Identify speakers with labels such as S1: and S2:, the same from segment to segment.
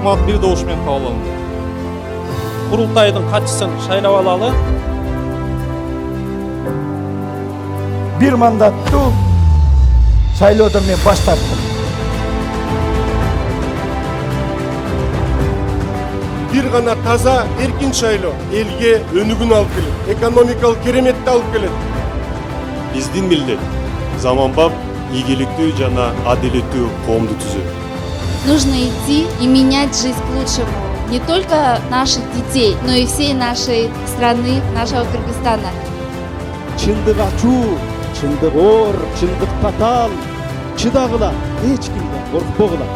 S1: ыкмак бир добуш менен кабыл алынды. Курултайдын катчысын шайлап алалы.
S2: Bir mandatты шайлоодон мен баш тарттым.
S3: Bir gana taza erkin şayloo elge өнүгүүнү алып келет, экономикалык кереметти алып келет.
S4: Биздин милдет заманбап, ийгиликтүү жана адилеттүү коомду түзүү.
S5: Нужно идти и менять жизнь к лучшему не только наших детей, но и всей нашей страны, нашего Кыргызстана.
S6: Чындык ачуу, чындык оор, чындык татаал, чыдагыла, эч кимден коркпогула.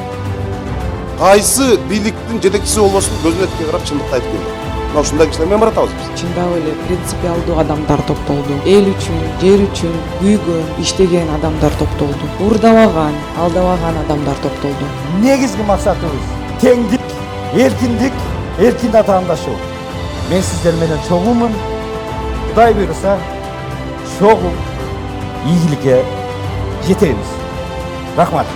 S7: Кайсы бийликтин жетекчиси болбосун көзүнө тике карап чындыкты айтып келди. Мына ушундай кишилер менен баратабыз биз.
S8: Чындап эле принципиалдуу адамдар топтолду. Эл үчүн, жер үчүн күйгөн, иштеген адамдар топтолду. Урдабаган, алдабаган адамдар топтолду.
S2: Негизги максатыбыз теңдик, эркиндик, эркин атаандашуу. Мен сиздер менен чогумун. Кудай буйруса, чогуу ийгиликке жетебиз. Рахмат.